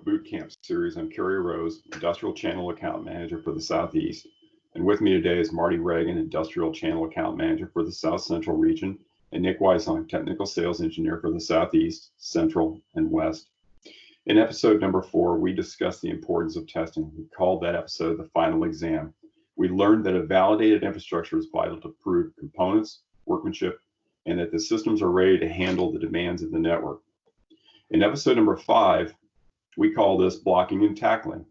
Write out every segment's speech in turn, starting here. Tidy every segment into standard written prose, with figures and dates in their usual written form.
with Boot Camp Series. I'm Kerry Rose, Industrial Channel Account Manager for the Southeast. And with me today is Marty Reagan, Industrial Channel Account Manager for the South Central region, and Nick Weisheim, Technical Sales Engineer for the Southeast, Central, and West. In episode number 4, we discussed the importance of testing. We called that episode the final exam. We learned that a validated infrastructure is vital to prove components, workmanship, and that the systems are ready to handle the demands of the network. In episode number 5, we call this blocking and tackling.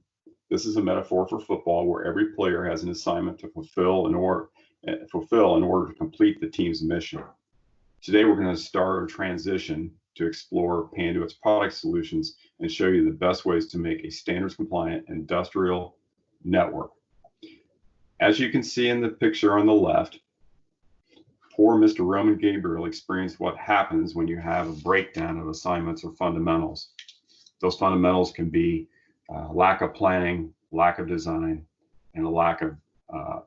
This is a metaphor for football where every player has an assignment to fulfill in order to complete the team's mission. Today, we're going to start a transition to explore Panduit's product solutions and show you the best ways to make a standards-compliant industrial network. As you can see in the picture on the left, poor Mr. Roman Gabriel experienced what happens when you have a breakdown of assignments or fundamentals. Those fundamentals can be lack of planning, lack of design, and a lack of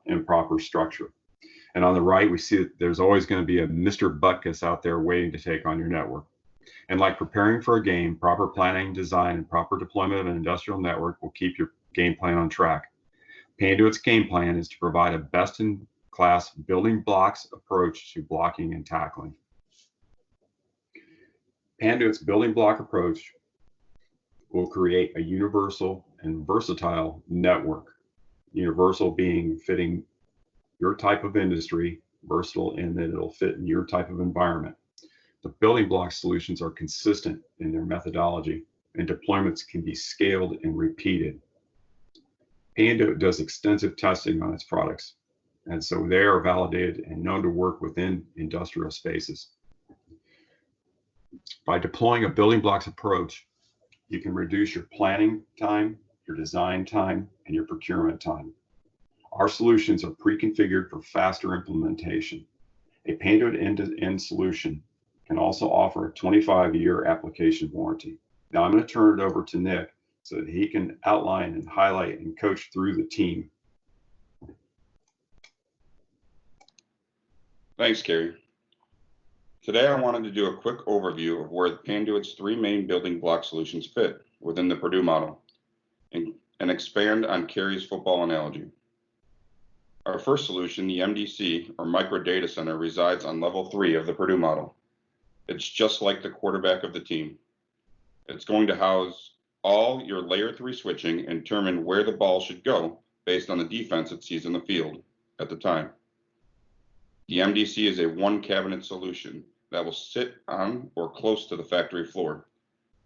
improper structure. And on the right, we see that there's always going to be a Mr. Butkus out there waiting to take on your network. And like preparing for a game, proper planning, design, and proper deployment of an industrial network will keep your game plan on track. Panduit's game plan is to provide a best-in-class building blocks approach to blocking and tackling. Panduit's building block approach will create a universal and versatile network. Universal being fitting your type of industry, versatile in that it'll fit in your type of environment. The building block solutions are consistent in their methodology, and deployments can be scaled and repeated. Panduit does extensive testing on its products, and so they are validated and known to work within industrial spaces. By deploying a building blocks approach, you can reduce your planning time, your design time, and your procurement time. Our solutions are pre-configured for faster implementation. A Panduit end-to-end solution can also offer a 25-year application warranty. Now I'm going to turn it over to Nick so that he can outline and highlight and coach through the team. Thanks, Kerry. Today, I wanted to do a quick overview of where Panduit's 3 main building block solutions fit within the Purdue model and expand on Kerry's football analogy. Our first solution, the MDC, or Micro Data Center, resides on level 3 of the Purdue model. It's just like the quarterback of the team. It's going to house all your layer 3 switching and determine where the ball should go based on the defense it sees in the field at the time. The MDC is a one cabinet solution that will sit on or close to the factory floor.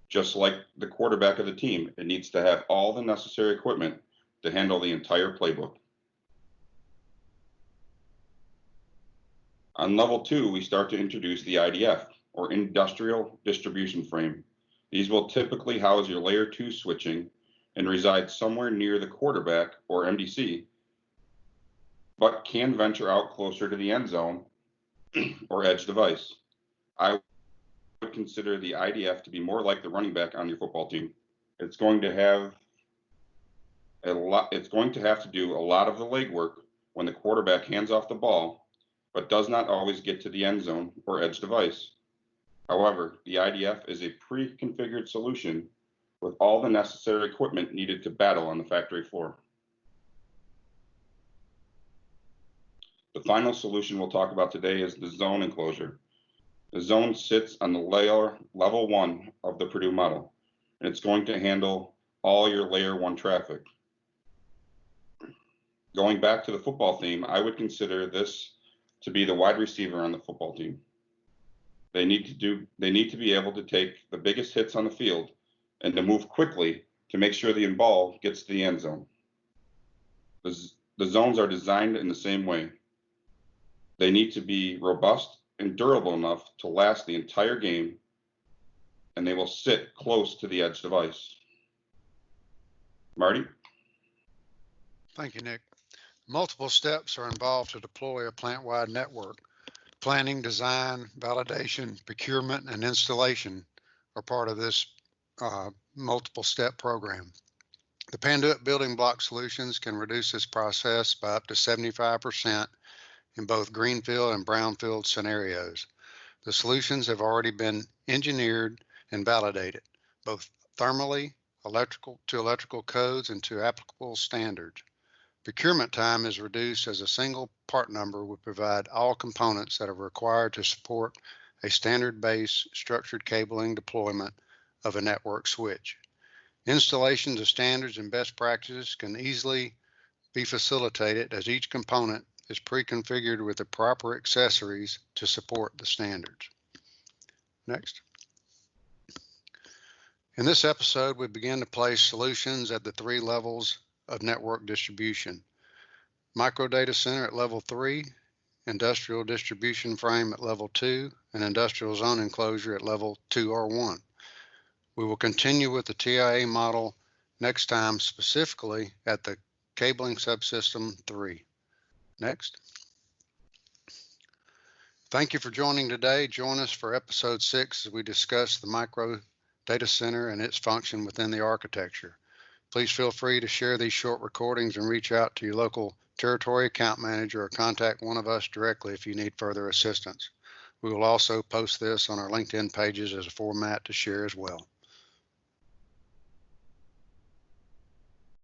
Just like the quarterback of the team, it needs to have all the necessary equipment to handle the entire playbook. On level 2, we start to introduce the IDF, or Industrial Distribution Frame. These will typically house your layer 2 switching and reside somewhere near the quarterback, or MDC, but can venture out closer to the end zone or edge device. I would consider the IDF to be more like the running back on your football team. It's going to have to do a lot of the legwork when the quarterback hands off the ball, but does not always get to the end zone or edge device. However, the IDF is a pre-configured solution with all the necessary equipment needed to battle on the factory floor. The final solution we'll talk about today is the zone enclosure. The zone sits on the level 1 of the Purdue model, and it's going to handle all your layer 1 traffic. Going back to the football theme, I would consider this to be the wide receiver on the football team. They need to be able to take the biggest hits on the field and to move quickly to make sure the ball gets to the end zone. The zones are designed in the same way. They need to be robust and durable enough to last the entire game, and they will sit close to the edge device. Marty? Thank you, Nick. Multiple steps are involved to deploy a plant-wide network. Planning, design, validation, procurement, and installation are part of this multiple-step program. The Panduit building block solutions can reduce this process by up to 75% in both greenfield and brownfield scenarios. The solutions have already been engineered and validated, both thermally, electrical codes and to applicable standards. Procurement time is reduced as a single part number would provide all components that are required to support a standard-based structured cabling deployment of a network switch. Installations of standards and best practices can easily be facilitated as each component is pre-configured with the proper accessories to support the standards. Next. In this episode, we begin to place solutions at the 3 levels of network distribution: micro data center at level 3, industrial distribution frame at level 2, and industrial zone enclosure at level 2 or 1. We will continue with the TIA model next time, specifically at the cabling subsystem 3. Next. Thank you for joining today. Join us for episode 6 as we discuss the micro data center and its function within the architecture. Please feel free to share these short recordings and reach out to your local territory account manager or contact one of us directly if you need further assistance. We will also post this on our LinkedIn pages as a format to share as well.